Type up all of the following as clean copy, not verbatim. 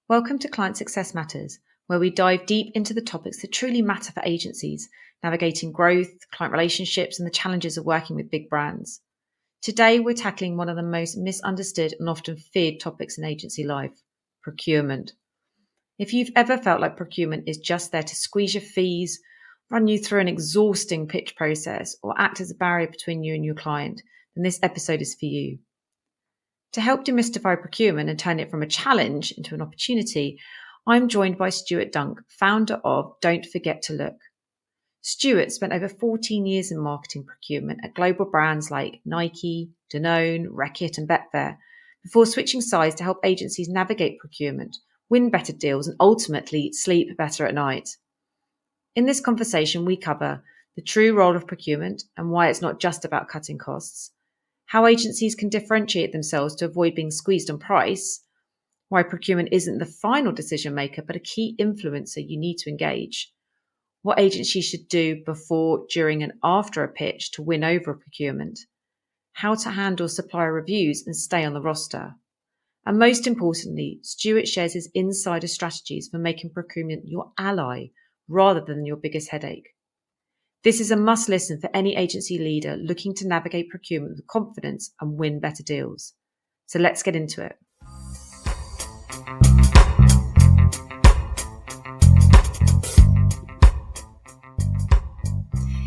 Welcome to Client Success Matters, where we dive deep into the topics that truly matter for agencies, navigating growth, client relationships, and the challenges of working with big brands. Today, we're tackling one of the most misunderstood and often feared topics in agency life, procurement. If you've ever felt like procurement is just there to squeeze your fees, run you through an exhausting pitch process, or act as a barrier between you and your client, then this episode is for you. To help demystify procurement and turn it from a challenge into an opportunity, I'm joined by Stuart Dunk, founder of Don't Forget to Look. Stuart spent over 14 years in marketing procurement at global brands like Nike, Danone, Reckitt, and Betfair, before switching sides to help agencies navigate procurement, win better deals, and ultimately sleep better at night. In this conversation, we cover the true role of procurement and why it's not just about cutting costs, how agencies can differentiate themselves to avoid being squeezed on price, why procurement isn't the final decision maker but a key influencer you need to engage, what agencies should do before, during, and after a pitch to win over a procurement, how to handle supplier reviews and stay on the roster. And most importantly, Stuart shares his insider strategies for making procurement your ally rather than your biggest headache. This is a must listen for any agency leader looking to navigate procurement with confidence and win better deals. So let's get into it.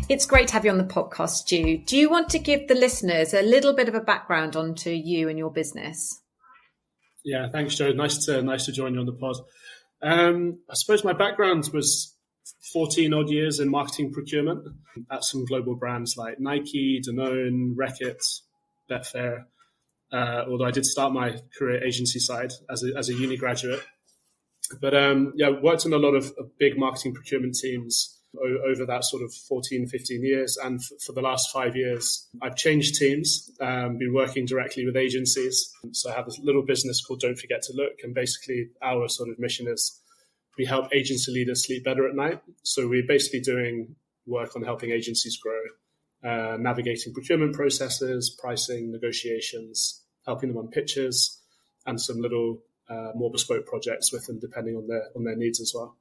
It's great to have you on the podcast, Stu. Do you want to give the listeners a little bit of a background onto you and your business? Yeah, thanks, Joe. Nice to join you on the pod. I suppose my background was 14 odd years in marketing procurement at some global brands like Nike, Danone, Reckitt, Betfair. Although I did start my career agency side as a uni graduate, but worked in a lot of big marketing procurement teams over that sort of 14, 15 years. And for the last 5 years, I've changed teams, been working directly with agencies. So I have this little business called Don't Forget to Look. And basically our sort of mission is we help agency leaders sleep better at night. So we're basically doing work on helping agencies grow, navigating procurement processes, pricing, negotiations, helping them on pitches, and some little more bespoke projects with them depending on their needs as well.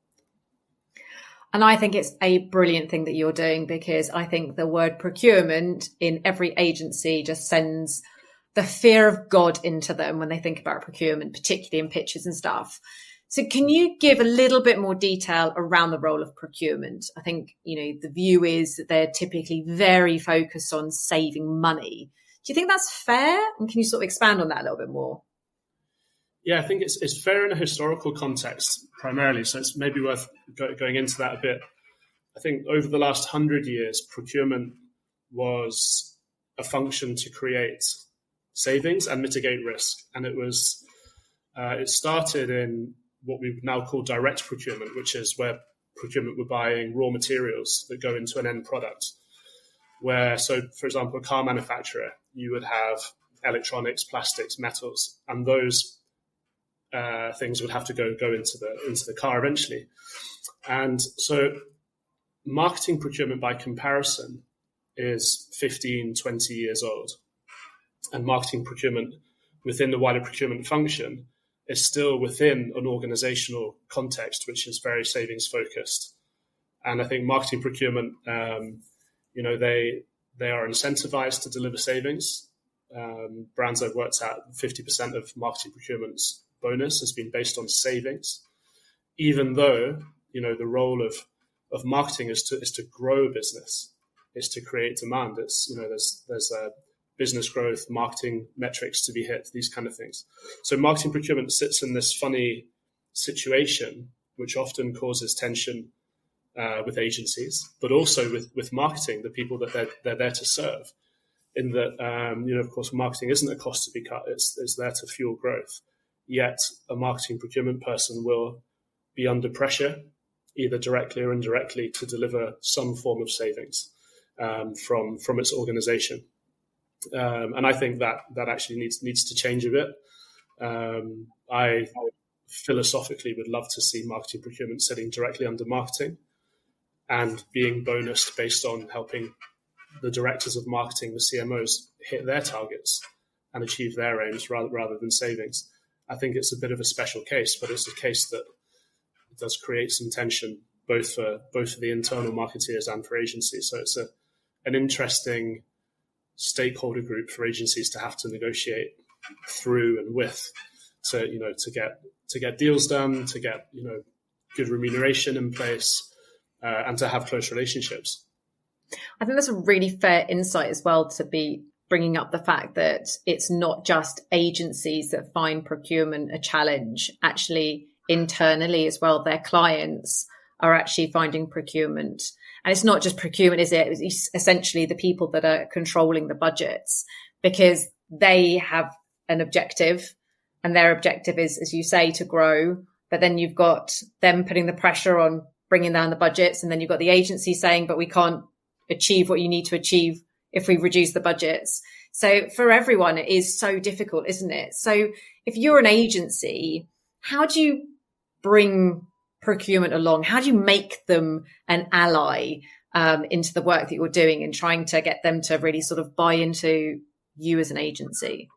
And I think it's a brilliant thing that you're doing, because I think the word procurement in every agency just sends the fear of God into them when they think about procurement, particularly in pitches and stuff. So can you give a little bit more detail around the role of procurement? I think, the view is that they're typically very focused on saving money. Do you think that's fair? And can you sort of expand on that a little bit more? Yeah, I think it's fair in a historical context primarily, so it's maybe worth going into that a bit. I think over the last 100 years, procurement was a function to create savings and mitigate risk, and it started in what we now call direct procurement, which is where procurement were buying raw materials that go into an end product. So for example, a car manufacturer, you would have electronics, plastics, metals, and those things would have to go into the car eventually. And so marketing procurement by comparison is 15, 20 years old. And marketing procurement within the wider procurement function is still within an organizational context, which is very savings focused. And I think marketing procurement, they are incentivized to deliver savings. Brands I've worked at, 50% of marketing procurement's bonus has been based on savings, even though, the role of marketing is to grow a business, is to create demand. It's, there's business growth, marketing metrics to be hit, these kind of things. So marketing procurement sits in this funny situation, which often causes tension with agencies, but also with marketing, the people that they're there to serve. In that, of course, marketing isn't a cost to be cut. It's there to fuel growth. Yet a marketing procurement person will be under pressure, either directly or indirectly, to deliver some form of savings from its organization. And I think that actually needs to change a bit. I philosophically would love to see marketing procurement sitting directly under marketing and being bonused based on helping the directors of marketing, the CMOs, hit their targets and achieve their aims rather than savings. I think it's a bit of a special case, but it's a case that does create some tension both for the internal marketeers and for agencies. So it's an interesting stakeholder group for agencies to have to negotiate through and with, to get deals done, to get good remuneration in place, and to have close relationships. I think that's a really fair insight as well, to be bringing up the fact that it's not just agencies that find procurement a challenge. Actually, internally as well, their clients are actually finding procurement. And it's not just procurement, is it? It's essentially the people that are controlling the budgets, because they have an objective, and their objective is, as you say, to grow. But then you've got them putting the pressure on bringing down the budgets. And then you've got the agency saying, but we can't achieve what you need to achieve if we reduce the budgets. So for everyone, it is so difficult, isn't it? So if you're an agency, how do you bring procurement along? How do you make them an ally into the work that you're doing, and trying to get them to really sort of buy into you as an agency?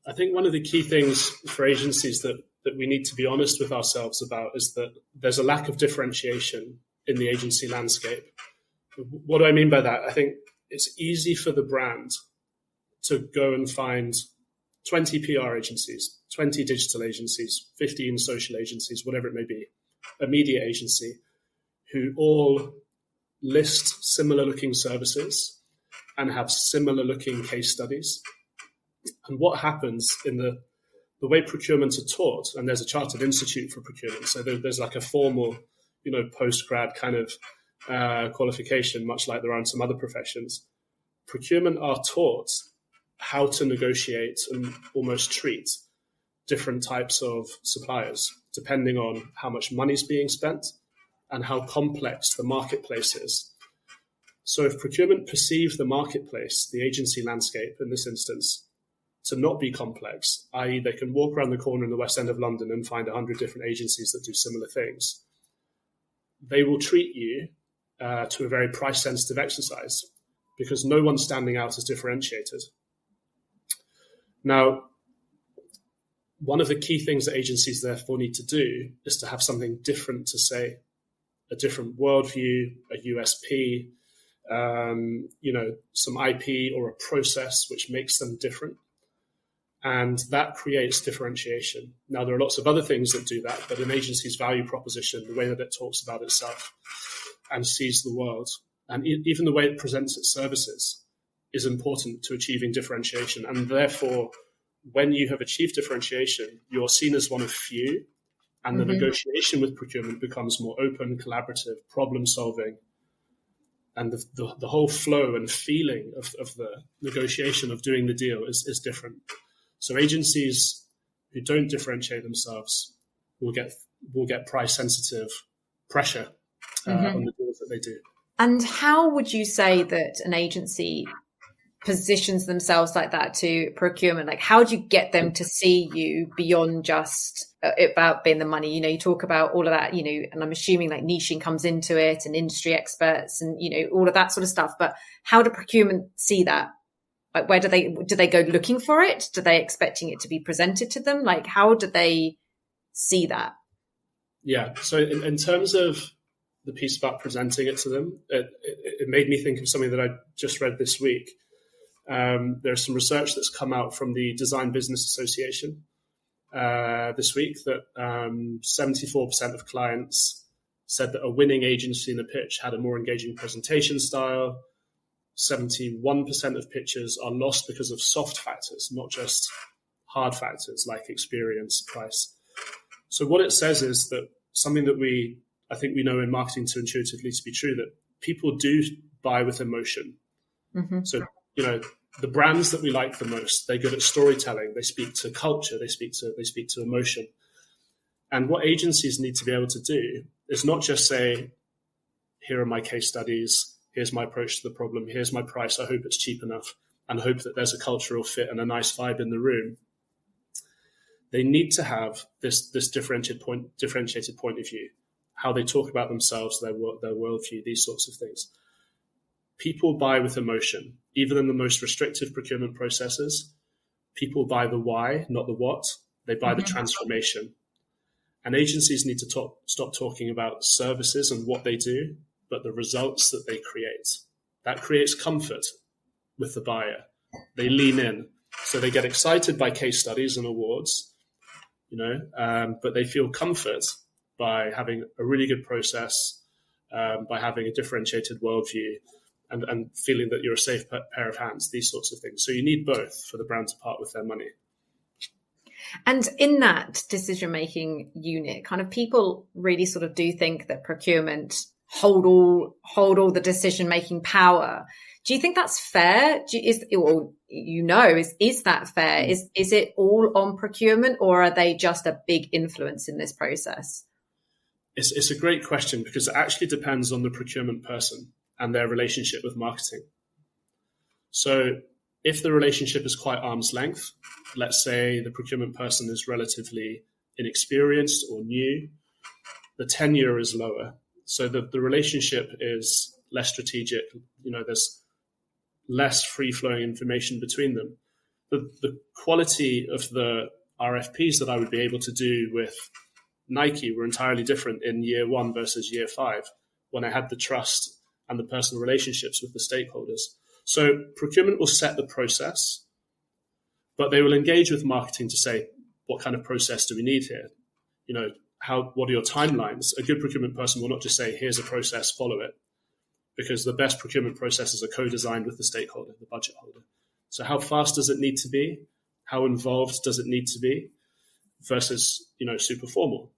I think one of the key things for agencies that we need to be honest with ourselves about is that there's a lack of differentiation in the agency landscape. What do I mean by that? I think it's easy for the brand to go and find 20 PR agencies, 20 digital agencies, 15 social agencies, whatever it may be, a media agency, who all list similar looking services and have similar looking case studies. And what happens in the way procurement are taught, and there's a chartered institute for procurement, so there's like a formal, post-grad kind of qualification, much like there are in some other professions. Procurement are taught how to negotiate and almost treat different types of suppliers, depending on how much money is being spent and how complex the marketplace is. So if procurement perceive the marketplace, the agency landscape in this instance, to not be complex, i.e. they can walk around the corner in the West End of London and find 100 different agencies that do similar things, they will treat you to a very price-sensitive exercise, because no one's standing out as differentiated. Now, one of the key things that agencies therefore need to do is to have something different to say, a different worldview, a USP, some IP or a process which makes them different. And that creates differentiation. Now, there are lots of other things that do that, but an agency's value proposition, the way that it talks about itself and sees the world, and even the way it presents its services, is important to achieving differentiation. And therefore, when you have achieved differentiation, you're seen as one of few, and the negotiation with procurement becomes more open, collaborative, problem-solving, and the whole flow and feeling of the negotiation of doing the deal is different. So agencies who don't differentiate themselves will get price-sensitive pressure on the deals that they do. And how would you say that an agency positions themselves like that to procurement? Like, how do you get them to see you beyond just about being the money? You talk about all of that, and I'm assuming like niching comes into it, and industry experts, and all of that sort of stuff. But how do procurement see that? Like, where do they go looking for it? Do they expecting it to be presented to them? Like, how do they see that? Yeah. So in terms of the piece about presenting it to them, it made me think of something that I just read this week. There's some research that's come out from the Design Business Association this week that 74% of clients said that a winning agency in a pitch had a more engaging presentation style. 71% of pitches are lost because of soft factors, not just hard factors like experience, price. So what it says is that something that I think we know in marketing to intuitively to be true, that people do buy with emotion. So, the brands that we like the most, they're good at storytelling. They speak to culture. They speak to emotion. And what agencies need to be able to do is not just say, here are my case studies, here's my approach to the problem, here's my price, I hope it's cheap enough, and hope that there's a cultural fit and a nice vibe in the room. They need to have this differentiated point of view, how they talk about themselves, their worldview, these sorts of things. People buy with emotion. Even in the most restrictive procurement processes, people buy the why, not the what. They buy the transformation. And agencies need to stop talking about services and what they do, but the results that they create. That creates comfort with the buyer. They lean in. So they get excited by case studies and awards, but they feel comfort by having a really good process, by having a differentiated worldview, and feeling that you're a safe pair of hands, these sorts of things. So you need both for the brand to part with their money. And in that decision-making unit, kind of people really sort of do think that procurement hold all the decision-making power. Do you think that's fair? Is that fair? Is it all on procurement, or are they just a big influence in this process? It's a great question, because it actually depends on the procurement person and their relationship with marketing. So if the relationship is quite arm's length, let's say the procurement person is relatively inexperienced or new, the tenure is lower. So the relationship is less strategic. There's less free-flowing information between them. The quality of the RFPs that I would be able to do with Nike were entirely different in year 1 versus year 5, when I had the trust and the personal relationships with the stakeholders. So procurement will set the process, but they will engage with marketing to say, what kind of process do we need here? What are your timelines? A good procurement person will not just say, here's a process, follow it, because the best procurement processes are co-designed with the stakeholder, the budget holder. So how fast does it need to be? How involved does it need to be? Versus, super formal.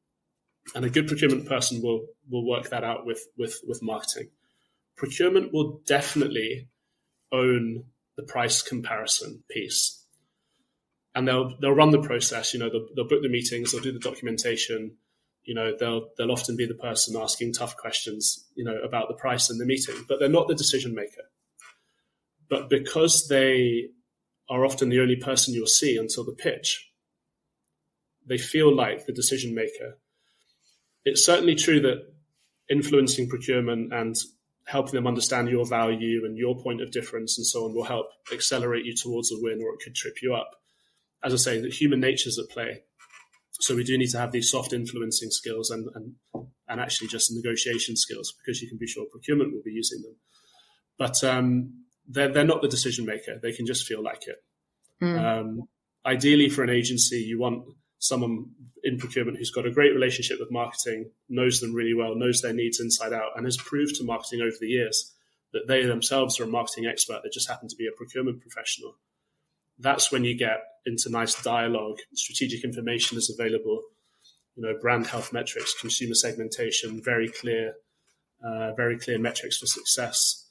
And a good procurement person will work that out with marketing. Procurement will definitely own the price comparison piece. And they'll run the process, they'll book the meetings, they'll do the documentation, they'll often be the person asking tough questions, about the price in the meeting, but they're not the decision maker. But because they are often the only person you'll see until the pitch, they feel like the decision maker. It's certainly true that influencing procurement and helping them understand your value and your point of difference and so on will help accelerate you towards a win, or it could trip you up. As I say, the human nature's at play. So we do need to have these soft influencing skills and actually just negotiation skills, because you can be sure procurement will be using them. But they're not the decision maker. They can just feel like it. Ideally, for an agency, you want someone in procurement who's got a great relationship with marketing, knows them really well, knows their needs inside out, and has proved to marketing over the years that they themselves are a marketing expert. They just happen to be a procurement professional. That's when you get into nice dialogue. Strategic information is available, brand health metrics, consumer segmentation, very clear metrics for success.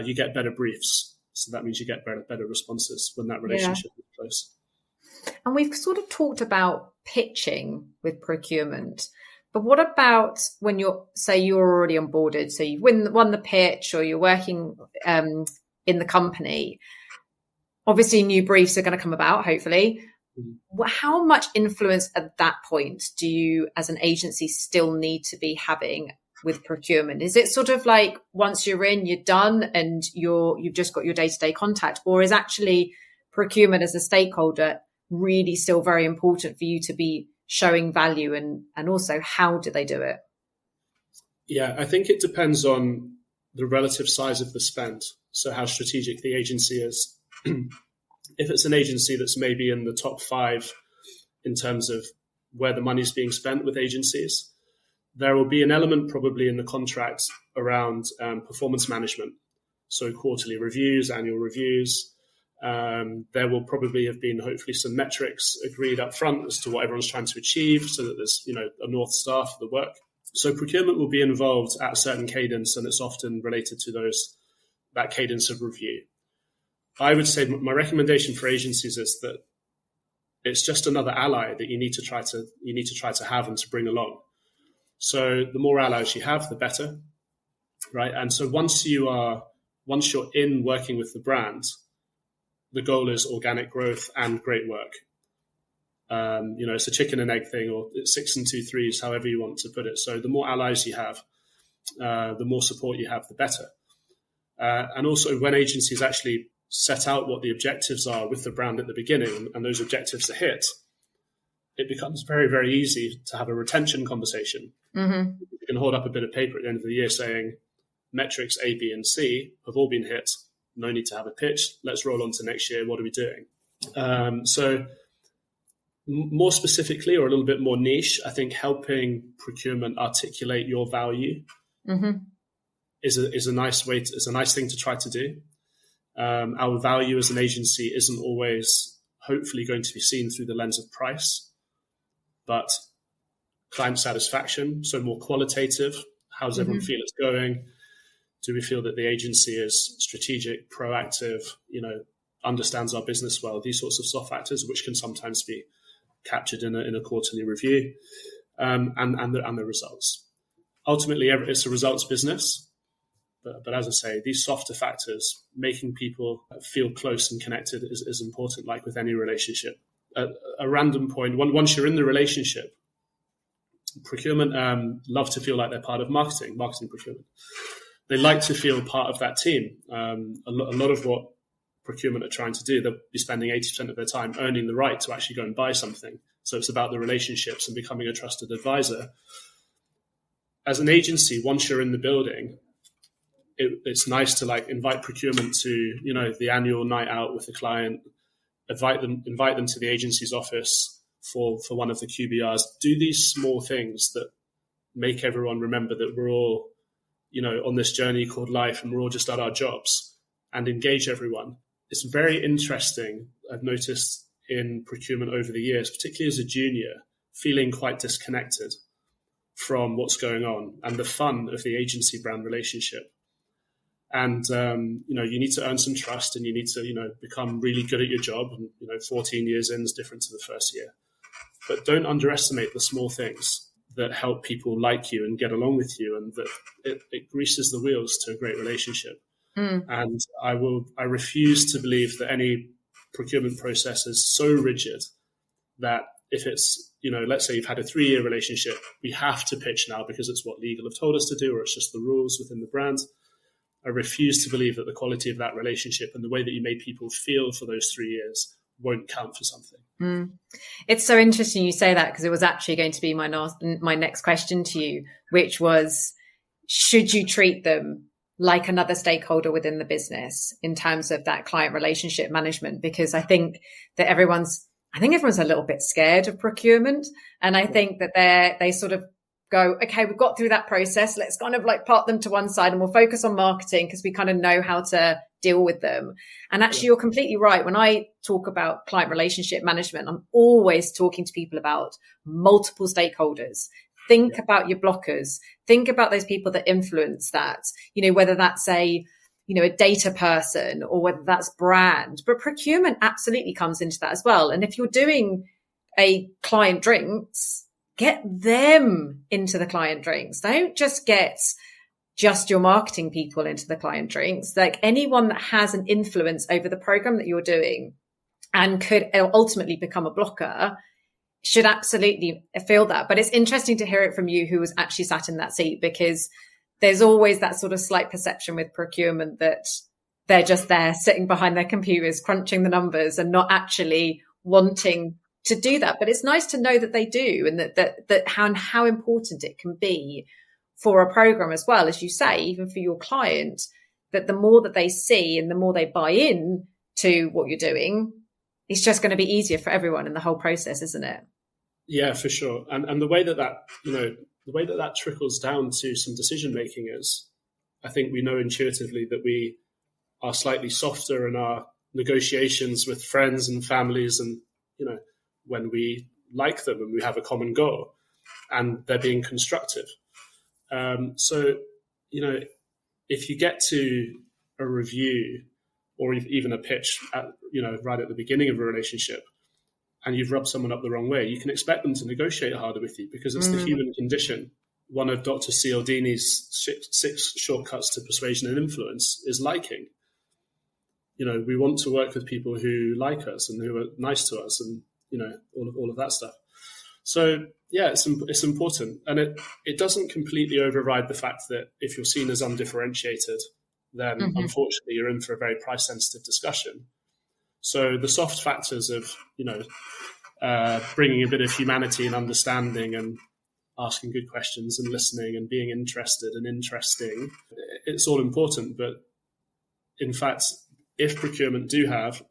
You get better briefs. So that means you get better responses when that relationship is close. And we've sort of talked about pitching with procurement, but what about when you're already onboarded? So you've won the pitch, or you're working in the company. Obviously, new briefs are going to come about, hopefully. How much influence at that point do you, as an agency, still need to be having with procurement? Is it sort of like once you're in, you're done, and you've just got your day-to-day contact, or is actually procurement as a stakeholder really still very important for you to be showing value, and also how do they do it? Yeah, I think it depends on the relative size of the spend. So how strategic the agency is. If it's an agency that's maybe in the top 5 in terms of where the money's being spent with agencies, there will be an element probably in the contract around performance management. So quarterly reviews, annual reviews. There will probably have been hopefully some metrics agreed up front as to what everyone's trying to achieve, so that there's a North Star for the work. So procurement will be involved at a certain cadence, and it's often related to that cadence of review. I would say my recommendation for agencies is that it's just another ally that you need to try to have and to bring along. So the more allies you have, the better, right? And so once you're in working with the brand, the goal is organic growth and great work. It's a chicken and egg thing, or it's 6 and 2 3s, however you want to put it. So the more allies you have, the more support you have, the better. And also when agencies actually set out what the objectives are with the brand at the beginning, and those objectives are hit, it becomes very, very easy to have a retention conversation. Mm-hmm. You can hold up a bit of paper at the end of the year saying metrics A, B, and C have all been hit. No need to have a pitch. Let's roll on to next year. What are we doing? So more specifically, or a little bit more niche, I think helping procurement articulate your value is a nice way. It's a nice thing to try to do. Our value as an agency isn't always, hopefully, going to be seen through the lens of price, but client satisfaction. So more qualitative. How does everyone feel it's going? Do we feel that the agency is strategic, proactive, understands our business well? These sorts of soft factors, which can sometimes be captured in a quarterly review, and the results. Ultimately, it's a results business. But as I say, these softer factors, making people feel close and connected is important, like with any relationship. At a random point, once you're in the relationship, procurement love to feel like they're part of marketing procurement. They like to feel part of that team. A lot of what procurement are trying to do, they'll be spending 80% of their time earning the right to actually go and buy something. So it's about the relationships and becoming a trusted advisor. As an agency, once you're in the building, it's nice to invite procurement to, the annual night out with the client, invite them to the agency's office for one of the QBRs. Do these small things that make everyone remember that we're all, on this journey called life, and we're all just at our jobs, and engage everyone. It's very interesting. I've noticed in procurement over the years, particularly as a junior, feeling quite disconnected from what's going on and the fun of the agency brand relationship. And, you need to earn some trust, and you need to, become really good at your job. And, 14 years in is different to the first year. But don't underestimate the small things that help people like you and get along with you, and that it greases the wheels to a great relationship. And I refuse to believe that any procurement process is so rigid that if it's, let's say you've had a 3-year relationship, we have to pitch now because it's what legal have told us to do, or it's just the rules within the brand. I refuse to believe that the quality of that relationship and the way that you made people feel for those 3 years won't count for something. It's so interesting you say that, because it was actually going to be my next question to you, which was, should you treat them like another stakeholder within the business in terms of that client relationship management? Because I think everyone's a little bit scared of procurement. And I think that they sort of go, okay, we've got through that process. Let's kind of park them to one side and we'll focus on marketing because we kind of know how to deal with them. And actually, you're completely right. When I talk about client relationship management, I'm always talking to people about multiple stakeholders. Think about your blockers. Think about those people that influence that, whether that's a data person or whether that's brand. But procurement absolutely comes into that as well. And if you're doing a client drinks, get them into the client drinks. Don't just get just your marketing people into the client drinks. Anyone that has an influence over the program that you're doing and could ultimately become a blocker should absolutely feel that. But it's interesting to hear it from you, who was actually sat in that seat, because there's always that sort of slight perception with procurement that they're just there sitting behind their computers, crunching the numbers and not actually wanting to do that. But it's nice to know that they do, and that how important it can be for a program as well, as you say, even for your client, that the more that they see and the more they buy in to what you're doing, it's just going to be easier for everyone in the whole process, isn't it? Yeah, for sure. And the way that trickles down to some decision making is, I think we know intuitively that we are slightly softer in our negotiations with friends and families, and when we like them and we have a common goal and they're being constructive. So, if you get to a review or even a pitch right at the beginning of a relationship and you've rubbed someone up the wrong way, you can expect them to negotiate harder with you, because it's the human condition. One of Dr. Cialdini's 6 shortcuts to persuasion and influence is liking. We want to work with people who like us and who are nice to us, and all of that stuff. So yeah, it's important, and it doesn't completely override the fact that if you're seen as undifferentiated, then unfortunately you're in for a very price sensitive discussion. So the soft factors of bringing a bit of humanity and understanding and asking good questions and listening and being interested and interesting. It's all important. But in fact, if procurement do have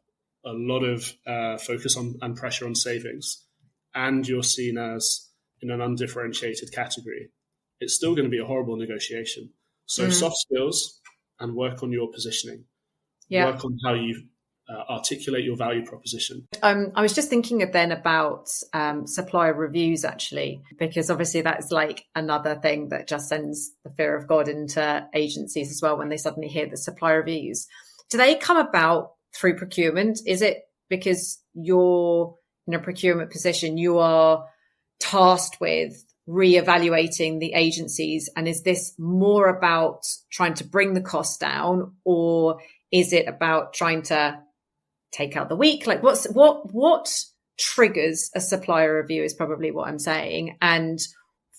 a lot of focus on and pressure on savings, and you're seen as in an undifferentiated category, it's still going to be a horrible negotiation. So soft skills and work on your positioning. Yeah. Work on how you articulate your value proposition. I was just thinking then about supplier reviews, actually, because obviously that's like another thing that just sends the fear of God into agencies as well when they suddenly hear the supplier reviews. Do they come about through procurement? Is it because you're in a procurement position, you are tasked with reevaluating the agencies? And is this more about trying to bring the cost down, or is it about trying to take out the weak? Like what triggers a supplier review is probably what I'm saying. And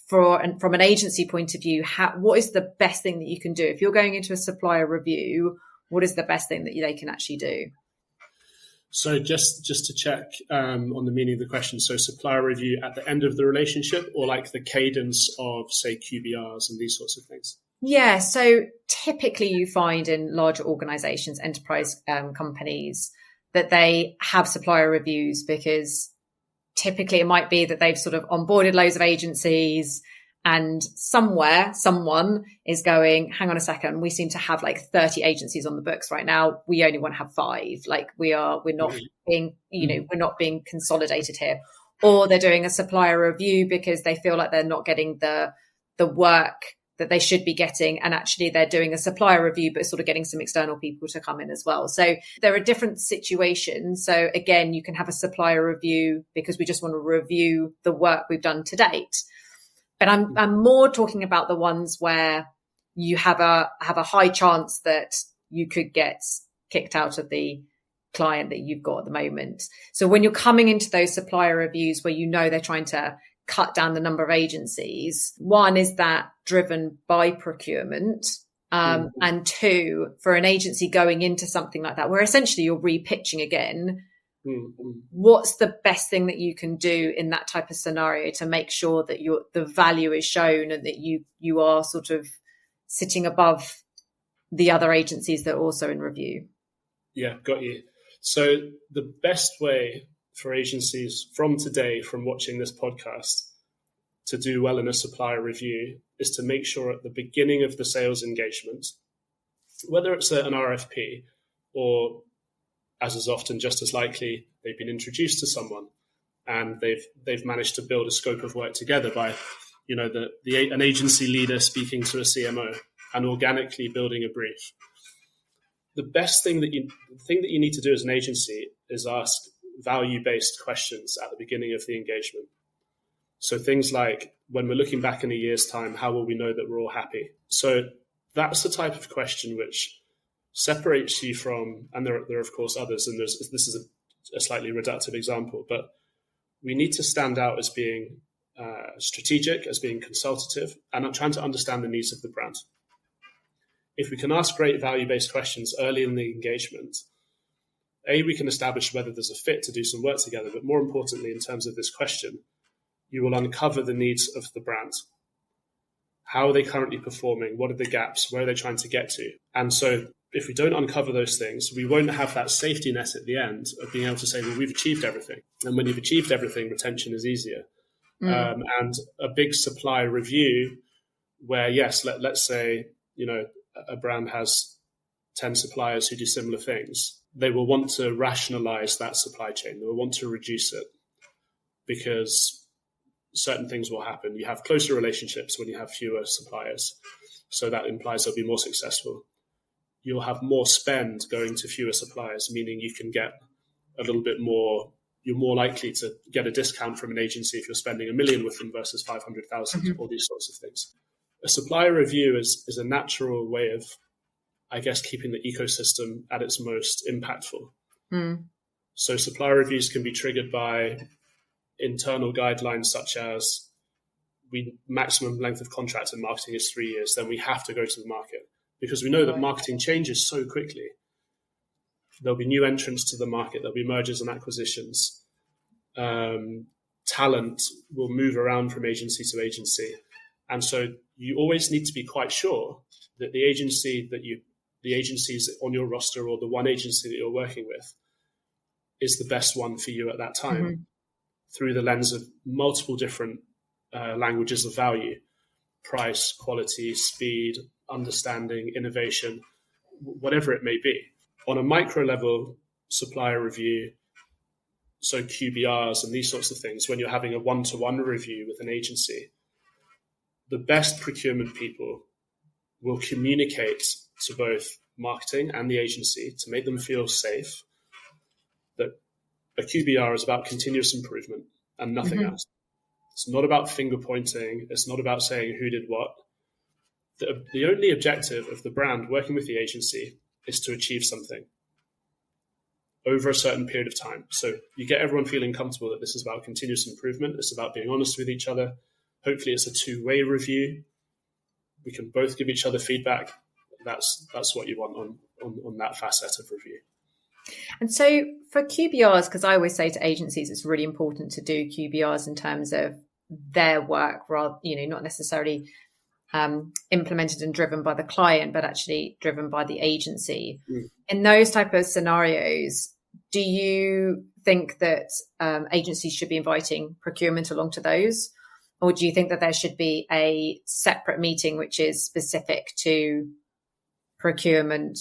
from an agency point of view, what is the best thing that you can do? If you're going into a supplier review, what is the best thing that they can actually do? So just to check on the meaning of the question, so supplier review at the end of the relationship, or like the cadence of, say, QBRs and these sorts of things? Yeah, so typically you find in larger organizations, enterprise companies, that they have supplier reviews because typically it might be that they've sort of onboarded loads of agencies, and somewhere someone is going, hang on a second, we seem to have like 30 agencies on the books right now. We only want to have 5. Like we're not being, we're not being consolidated here. Or they're doing a supplier review because they feel like they're not getting the work that they should be getting. And actually they're doing a supplier review, but sort of getting some external people to come in as well. So there are different situations. So again, you can have a supplier review because we just want to review the work we've done to date. But I'm more talking about the ones where you have a high chance that you could get kicked out of the client that you've got at the moment. So when you're coming into those supplier reviews where they're trying to cut down the number of agencies, one, is that driven by procurement? And 2, for an agency going into something like that, where essentially you're repitching again, what's the best thing that you can do in that type of scenario to make sure that the value is shown and that you are sort of sitting above the other agencies that are also in review? Yeah, got you. So the best way for agencies from today, from watching this podcast, to do well in a supplier review is to make sure at the beginning of the sales engagement, whether it's an RFP or, as is often just as likely, they've been introduced to someone and they've managed to build a scope of work together by, an agency leader speaking to a CMO and organically building a brief. The thing that you need to do as an agency is ask value-based questions at the beginning of the engagement. So things like, when we're looking back in a year's time, how will we know that we're all happy? So that's the type of question which separates you from, and there are of course others, and this is a slightly reductive example, but we need to stand out as being strategic, as being consultative, and trying to understand the needs of the brand. If we can ask great value-based questions early in the engagement, we can establish whether there's a fit to do some work together, but more importantly, in terms of this question, you will uncover the needs of the brand. How are they currently performing? What are the gaps? Where are they trying to get to? And so if we don't uncover those things, we won't have that safety net at the end of being able to say, well, we've achieved everything. And when you've achieved everything, retention is easier. And a big supply review where, yes, let's say, a brand has 10 suppliers who do similar things. They will want to rationalize that supply chain. They will want to reduce it because certain things will happen. You have closer relationships when you have fewer suppliers. So that implies they'll be more successful. You'll have more spend going to fewer suppliers, meaning you can get a little bit more. You're more likely to get a discount from an agency if you're spending $1 million with them versus 500,000, all these sorts of things. A supplier review is a natural way of, I guess, keeping the ecosystem at its most impactful. So supplier reviews can be triggered by internal guidelines such as maximum length of contract in marketing is 3 years, then we have to go to the market because we know that marketing changes so quickly. There'll be new entrants to the market. There'll be mergers and acquisitions. talent will move around from agency to agency. And so you always need to be quite sure that the agencies on your roster, or the one agency that you're working with, is the best one for you at that time, through the lens of multiple different languages of value: price, quality, speed, understanding, innovation, whatever it may be. On a micro level, supplier review, so QBRs and these sorts of things, when you're having a one-to-one review with an agency, the best procurement people will communicate to both marketing and the agency to make them feel safe that a QBR is about continuous improvement and nothing else. It's not about finger pointing. It's not about saying who did what. The only objective of the brand working with the agency is to achieve something over a certain period of time. So you get everyone feeling comfortable that this is about continuous improvement. It's about being honest with each other. Hopefully it's a two-way review. We can both give each other feedback. That's what you want on that facet of review. And so for QBRs, because I always say to agencies, it's really important to do QBRs in terms of their work, rather, not necessarily implemented and driven by the client, but actually driven by the agency. In those type of scenarios, do you think that agencies should be inviting procurement along to those? Or do you think that there should be a separate meeting which is specific to procurement?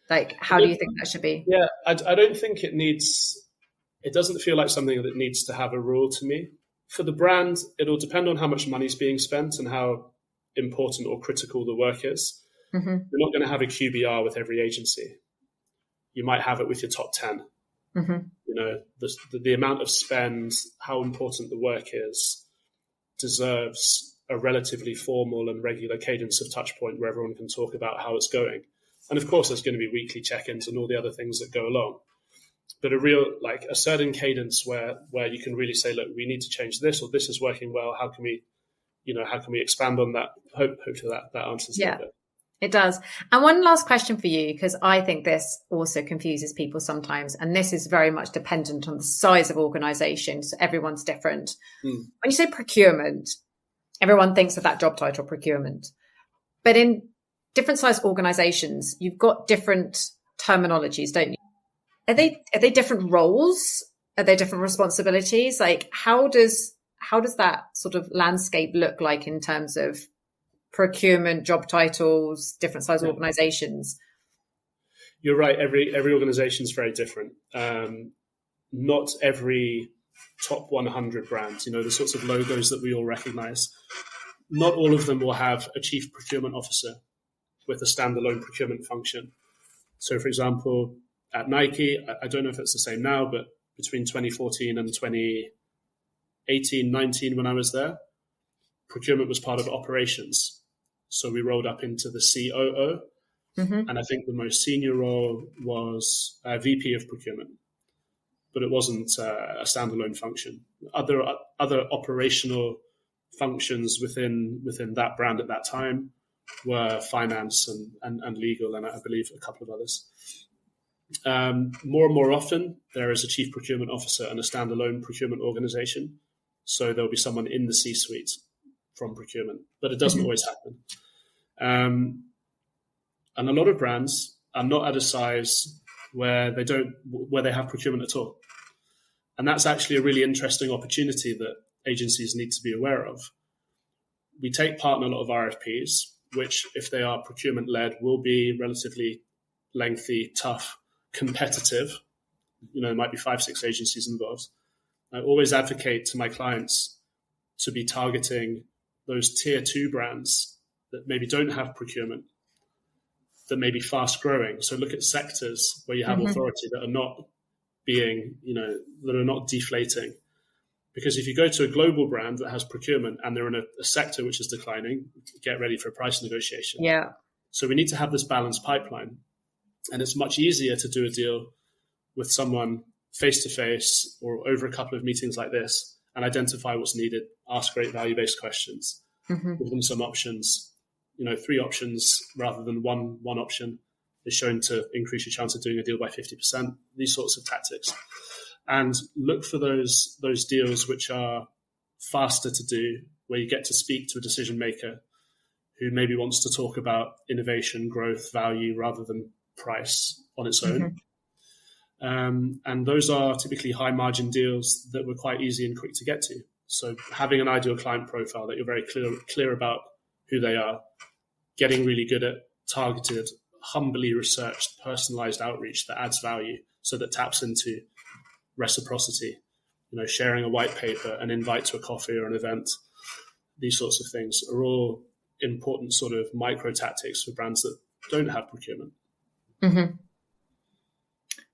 Like, how do you think that should be? Yeah, I don't think it doesn't feel like something that needs to have a rule to me. For the brand, it'll depend on how much money is being spent and how important or critical the work is. You're not going to have a QBR with every agency. You might have it with your top 10. The amount of spend, how important the work is, deserves a relatively formal and regular cadence of touch point where everyone can talk about how it's going. And of course, there's going to be weekly check-ins and all the other things that go along. But a certain cadence where you can really say, look, we need to change this, or this is working well. How can we expand on that? Hopefully that answers it. It does. And one last question for you, because I think this also confuses people sometimes. And this is very much dependent on the size of organizations. So everyone's different. When you say procurement, everyone thinks of that job title, procurement. But in different size organizations, you've got different terminologies, don't you? Are they different roles? Are there different responsibilities? Like, how does that sort of landscape look like in terms of procurement, job titles, different size organizations? You're right. Every organization is very different. Not every top 100 brands, the sorts of logos that we all recognize, not all of them will have a chief procurement officer with a standalone procurement function. So, for example, at Nike, I don't know if it's the same now, but between 2014 and 2018, 19, when I was there, procurement was part of operations. So we rolled up into the COO, and I think the most senior role was VP of procurement, but it wasn't a standalone function. Other operational functions within that brand at that time were finance and legal, and I believe a couple of others. More and more often, there is a chief procurement officer and a standalone procurement organization. So there'll be someone in the C-suite from procurement, but it doesn't always happen. And a lot of brands are not at a size where they have procurement at all. And that's actually a really interesting opportunity that agencies need to be aware of. We take part in a lot of RFPs, which, if they are procurement-led, will be relatively lengthy, tough, competitive. There might be 5-6 agencies involved. I always advocate to my clients to be targeting those tier 2 brands that maybe don't have procurement, that may be fast growing. So look at sectors where you have authority that are not that are not deflating. Because if you go to a global brand that has procurement and they're in a sector which is declining, get ready for a price negotiation. Yeah. So we need to have this balanced pipeline. And it's much easier to do a deal with someone face-to-face or over a couple of meetings like this and identify what's needed, ask great value-based questions, give them some options. 3 options rather than one option is shown to increase your chance of doing a deal by 50%, these sorts of tactics. and look for those deals which are faster to do, where you get to speak to a decision maker who maybe wants to talk about innovation, growth, value, rather than price on its own. And those are typically high margin deals that were quite easy and quick to get to. So having an ideal client profile that you're very clear about who they are, getting really good at targeted, humbly researched, personalized outreach that adds value, so that taps into reciprocity, sharing a white paper, an invite to a coffee or an event. These sorts of things are all important sort of micro tactics for brands that don't have procurement. Mm-hmm.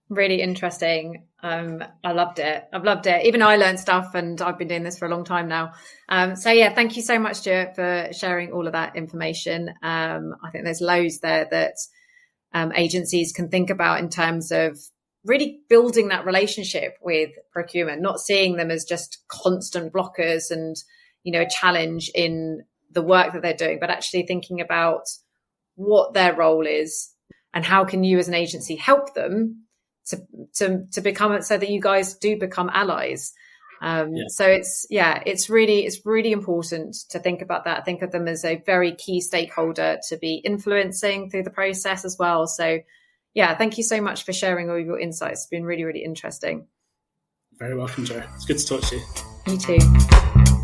Really interesting. I loved it. I've loved it. Even I learned stuff, and I've been doing this for a long time now. So yeah, thank you so much, Stuart, for sharing all of that information. I think there's loads there that agencies can think about in terms of really building that relationship with procurement, not seeing them as just constant blockers and, a challenge in the work that they're doing, but actually thinking about what their role is and how can you as an agency help them to become, so that you guys do become allies. So it's really important to think about that. Think of them as a very key stakeholder to be influencing through the process as well. So yeah, thank you so much for sharing all of your insights. It's been really, really interesting. Very welcome, Joe. It's good to talk to you. You too.